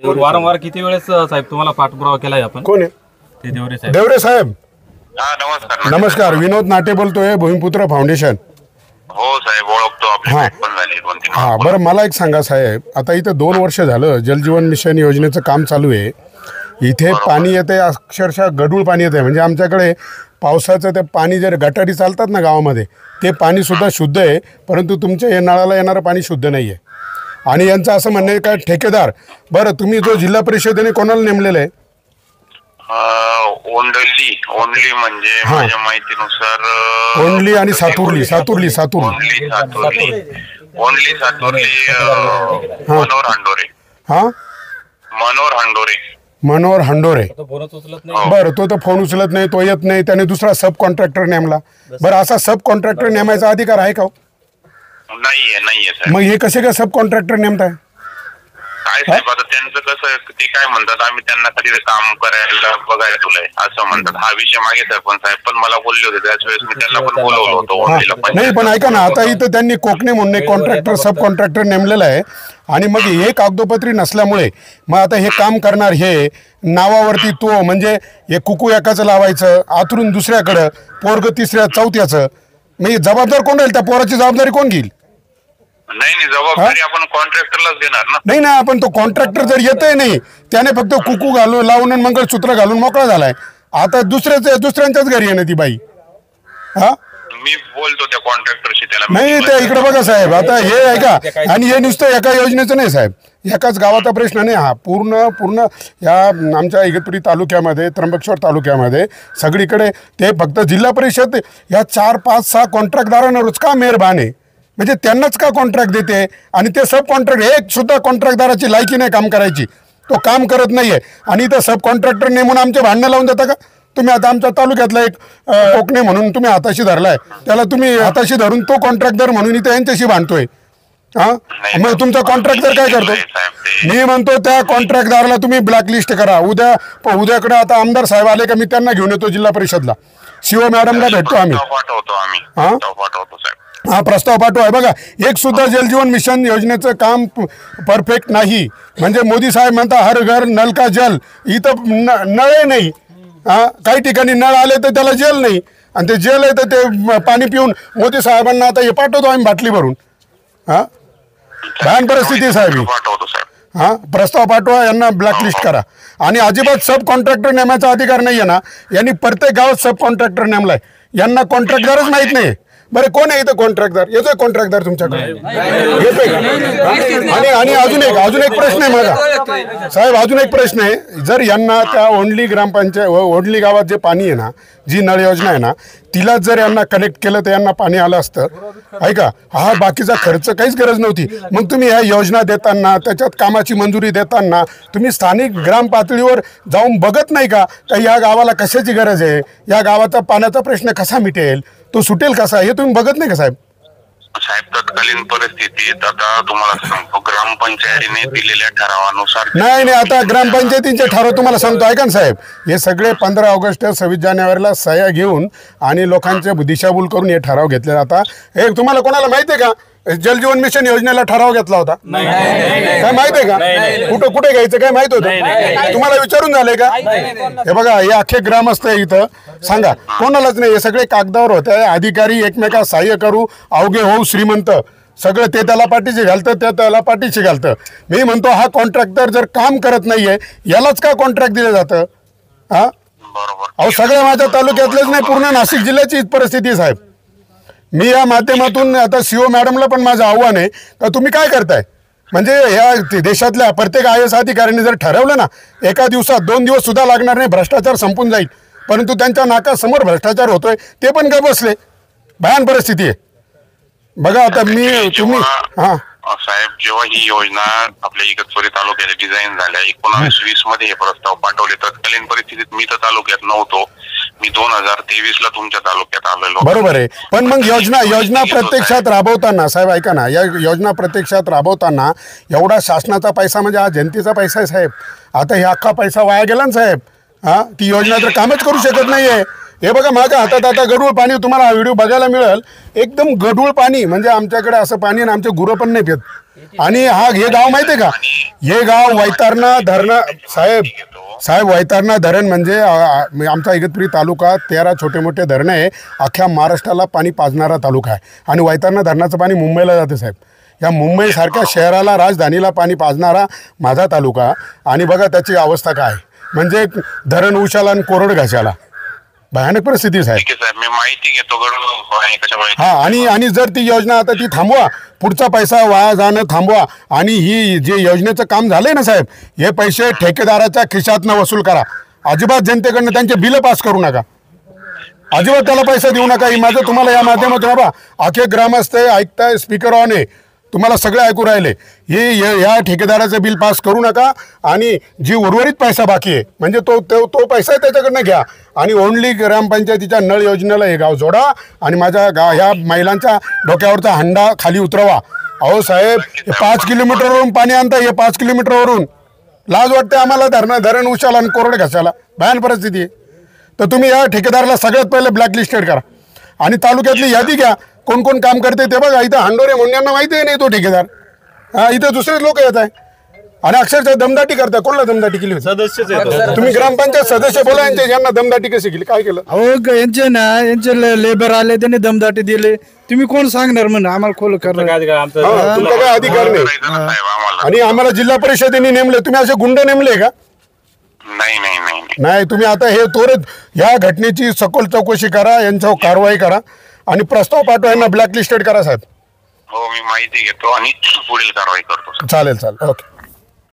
वारंवार किती वेळेस साहेब तुम्हाला पाठपुरावा केलाय आपण? कोण आहे? ते देवरे साहेब. देवरे साहेब नमस्कार. नमस्कार. विनोद नाटे बोलतोय, भूमिपुत्र फाउंडेशन. हो साहेब, ओळखतो. आपली हा. भेट पण झाली 2-3 हा बरं, मला एक सांगा साहेब, आता इथं 2 वर्ष झालं जलजीवन मिशन योजनेचं काम चालू आहे. इथे पाणी येते, अक्षरशः गढूळ पाणी येते. म्हणजे आमच्याकडे पावसाचं ते पाणी जर गटारी चालतात ना गावामध्ये, ते पाणी सुद्धा शुद्ध आहे, परंतु तुमच्या हे नळाला येणारं पाणी शुद्ध नाही आहे. आणि यांचं असं म्हणणं आहे का ठेकेदार, बरं तुम्ही जो जिल्हा परिषदेने कोणाला नेमलेलं आहे? ओनली म्हणजे माझ्या माहितीनुसार ओनली आणि सातुर्ली ओनली मनोहर हांडोरे. हा, मनोहर हांडोरे. फोनच उचलत नाही. बरं, तो तर फोन उचलत नाही, तो येत नाही, त्याने दुसरा सब कॉन्ट्रॅक्टर नेमला. बरं, असा सब कॉन्ट्रॅक्टर नेमायचा अधिकार आहे का? नाहीये साहेब. मग हे कसे काय सब कॉन्ट्रॅक्टर नेमताय? काय साहेब, आता त्यांचं कसं, ते काय म्हणतात, आम्ही त्यांना कधी काम करायला बघायला तुलाय असं म्हणतात. हा विषय मागे सरपंच साहेब पण मला बोलले होते, त्याच वेळेस मी त्यांना पण बोलवलं होतं ओनलीला. नाही, पण ऐका ना, आता इथं त्यांनी कोकणे म्हणून एक कॉन्ट्रॅक्टर सब कॉन्ट्रॅक्टर नेमलेला आहे आणि मग हे कागदोपत्री नसल्यामुळे मग आता हे काम करणार हे नावावरती तो, म्हणजे हे कुकू एकाचं लावायचं, आतरून दुसऱ्याकडं, पोरग तिसऱ्या चौथ्याचं. म्हणजे जबाबदार कोण राहील? त्या पोराची जबाबदारी कोण घेईल? नाही, जबाबदारी आपण कॉन्ट्रॅक्टरलाच देणार ना. नाही ना, आपण तो कॉन्ट्रॅक्टर जर येतही नाही, त्याने फक्त कुकू घालून लावून मंगळसूत्र घालून मोकळा झालाय. आता दुसऱ्यांच्याच घरी आहे ना ती बाई. हा, मी बोलतो त्या कॉन्ट्रॅक्टरशी. त्याला नाही, ते इकडे बघा साहेब, आता हे ऐका, आणि हे नुसतं एका योजनेचं नाही साहेब, एकाच गावाचा प्रश्न नाही हा. पूर्ण या आमच्या इगतपुरी तालुक्यामध्ये, त्र्यंबकेश्वर तालुक्यामध्ये सगळीकडे ते फक्त जिल्हा परिषद या 4, 5, 6 कॉन्ट्रॅक्टदारांवरच का मेहरबान आहे? म्हणजे त्यांनाच का कॉन्ट्रॅक्ट देते? आणि ते सब कॉन्ट्रॅक्ट, एक सुद्धा कॉन्ट्रॅक्टदाराची लायकी नाही काम करायची, तो काम करत नाहीये. आणि इथं सब कॉन्ट्रॅक्टर नेमून आमचे भांडणं लावून देता का तुम्ही? आता आमच्या तालुक्यातला एक कोकणे म्हणून तुम्ही हाताशी धरलाय, त्याला तुम्ही हाताशी धरून तो कॉन्ट्रॅक्टर म्हणून इथं यांच्याशी भांडतोय. हा, मग तुमचा कॉन्ट्रॅक्टर काय करतो? मी म्हणतो त्या कॉन्ट्रॅक्टदाराला तुम्ही ब्लॅकलिस्ट करा. उद्याकडे आता आमदार साहेब आले का मी त्यांना घेऊन येतो जिल्हा परिषदला, शिव मॅडमला भेटतो आम्ही. हा, प्रस्ताव पाठवा. बघा, एक सुद्धा जलजीवन मिशन योजनेचं काम परफेक्ट नाही. म्हणजे मोदी साहेब म्हणता हर घर नल का जल, इथं नळ नाही. हा, काही ठिकाणी नळ आले तर त्याला जल नाही, आणि ते जल आहे तर ते पाणी पिऊन मोदी साहेबांना आता हे पाठवतो आम्ही बाटली भरून. हा, भयान परिस्थिती साहेब. हा, प्रस्ताव पाठवा, यांना ब्लॅकलिस्ट करा. आणि अजिबात सब कॉन्ट्रॅक्टर नेमायचा अधिकार नाही आहे ना. यांनी प्रत्येक गावात सब कॉन्ट्रॅक्टर नेमलाय, यांना कॉन्ट्रॅक्टरच माहीत नाही. बरं, कोण आहे इथं कॉन्ट्रॅक्टर? येतोय कॉन्ट्रॅक्टर तुमच्याकडे? येतोय का? आणि अजून एक प्रश्न आहे माझा साहेब, अजून एक प्रश्न आहे. जर यांना त्या ओंडली ग्रामपंचायत, ओंडली गावात जे पाणी आहे ना, जी नळ योजना आहे ना, तिला जर यांना कनेक्ट केलं तर यांना पाणी आलं असतं. ऐका, हा बाकीचा खर्च काहीच गरज नव्हती. मग तुम्ही ह्या योजना देताना, त्याच्यात कामाची मंजुरी देताना तुम्ही स्थानिक ग्राम पातळीवर जाऊन बघत नाही का या गावाला कशाची गरज आहे, या गावाचा पाण्याचा प्रश्न कसा मिटेल, तो सुटेल कसा, हे तुम्ही बघत नाही का साहेब? साहेब, तत्कालीन परिस्थितीत आता तुम्हाला सांगतो, ग्रामपंचायतीने दिलेल्या ठरावानुसार नाही, आता ग्रामपंचायतींचे ठराव तुम्हाला सांगतो, ऐका ना साहेब, हे सगळे 15 ऑगस्ट 26 जानेवारीला सह्या घेऊन आणि लोकांचे दिशाभूल करून हे ठराव घेतले जातात. हे तुम्हाला कोणाला माहिती आहे का जलजीवन मिशन योजनेला ठराव घेतला होता? काय माहिती आहे का? कुठे घ्यायचं काय माहित होतं? तुम्हाला विचारून झालंय का? हे बघा, हे अख्खे ग्रामस्थ इथं सांगा, कोणालाच नाही. हे सगळे कागदावर होते. अधिकारी एकमेका सहाय्य करू, अवघे होऊ श्रीमंत, सगळं ते त्याला पाठीशी घालतं, ते त्याला पाठीशी घालतं. मी म्हणतो, हा कॉन्ट्रॅक्टर जर काम करत नाहीये, यालाच का कॉन्ट्रॅक्ट दिलं जातं? हा, अहो, सगळ्या माझ्या तालुक्यातलेच नाही, पूर्ण नाशिक जिल्ह्याची परिस्थिती साहेब. मी या माध्यमातून आता सीओ मॅडमला पण माझं आव्हान आहे का तुम्ही काय करताय? म्हणजे या देशातल्या प्रत्येक IAS अधिकाऱ्यांनी जर ठरवलं ना, एका दिवसात 2 दिवस सुद्धा लागणार नाही, भ्रष्टाचार संपून जाईल, परंतु त्यांच्या नाकासमोर भ्रष्टाचार होतोय, ते पण काय बसले. भयान परिस्थिती आहे. बघा, आता तुम्ही हा साहेब, जेव्हा ही योजना आपल्या इगतपुरी तालुक्यात डिझाईन झाल्या 19-20 मध्ये हे प्रस्ताव पाठवले, तत्कालीन परिस्थितीत मी तर तालुक्यात नव्हतो. मी 2023ला तुमच्या तालुक्यात आलेलो. बरोबर आहे. पण मग योजना प्रत्यक्षात राबवताना साहेब, ऐका ना, या योजना प्रत्यक्षात राबवताना एवढा शासनाचा पैसा, म्हणजे हा जनतेचा पैसा आहे साहेब. आता हे अख्खा पैसा वाया गेला ना साहेब. हा, ती योजना तर कामच करू शकत नाहीये. हे बघा, माझ्या हातात आता गढूळ पाणी, तुम्हाला हा व्हिडिओ बघायला मिळेल, एकदम गढूळ पाणी. म्हणजे आमच्याकडे असं पाणी, आणि आमचे गुरं पण नाही पित. आणि हे गाव माहिती आहे का, हे गाव वैतरणा धरण साहेब वैतरणा धरण म्हणजे आमचा इगतपुरी तालुका 13 छोटे मोठे धरण आहे, अख्ख्या महाराष्ट्राला पाणी पाजणारा तालुका आहे. आणि वैतरणा धरणाचं पाणी मुंबईला जातं साहेब. या मुंबईसारख्या शहराला, राजधानीला पाणी पाजणारा माझा तालुका. आणि बघा त्याची अवस्था काय, म्हणजे धरण उशाला आणि कोरड घासाला, भयानक परिस्थिती साहेब. ठीक आहे साहेब, मी माहिती घेतो हा. आणि जर ती योजना आता ती थांबवा, पुढचा पैसा वाया जाणं थांबवा. आणि ही जे योजनेचं काम झालंय ना साहेब, हे पैसे ठेकेदाराच्या खिशातनं वसूल करा. अजिबात जनतेकडनं त्यांचे बिलं पास करू नका, अजिबात त्याला पैसा देऊ नका. ही माझं तुम्हाला या माध्यमातून बाबा आखे ग्रामस्थ ऐकताय, स्पीकर ऑन आहे, तुम्हाला सगळे ऐकू राहिले. या ठेकेदाराचं बिल पास करू नका. आणि जी उर्वरित पैसा बाकी आहे म्हणजे तो पैसा त्याच्याकडनं घ्या. आणि ओनली ग्रामपंचायतीच्या नळ योजनेला हे गाव जोडा. आणि माझ्या ह्या महिलांच्या डोक्यावरचा हंडा खाली उतरवा. अहो साहेब, 5 किलोमीटरवरून पाणी आणता, हे 5 किलोमीटरवरून लाज वाटते आम्हाला. धरण उशाला आणि कोरड घासायला भयान परिस्थिती आहे. तर तुम्ही या ठेकेदाराला सगळ्यात पहिले ब्लॅकलिस्टेड करा. आणि तालुक्यातली यादी घ्या, कोण कोण काम करते ते बघा. इथं हांडोरे म्हणून माहिती नाही तो ठेकेदार. इथं दुसरेच लोक येत आहे आणि अक्षरशः दमदाटी करताय. कोणाला दमदाटी केली होती? सदस्य तुम्ही ग्रामपंचायत सदस्य बोला, यांना दमदाटी कशी केली, काय केलं? अहो यांचे लेबर आले, त्यांनी दमदाटी दिले. तुम्ही कोण सांगणार म्हणून आम्हाला खोल करणार? तुमचा काय अधिकार नाही. आणि आम्हाला जिल्हा परिषदेने नेमले, तुम्ही असे गुंड नेमले का? नाही. तुम्ही आता हे त्वरित या घटनेची सखोल चौकशी करा, यांच्यावर कारवाई करा आणि प्रस्ताव पाठवा, यांना ब्लॅकलिस्टेड करा साहेब. हो, मी माहिती घेतो आणि पुढील कारवाई करतो. चालेल. ओके.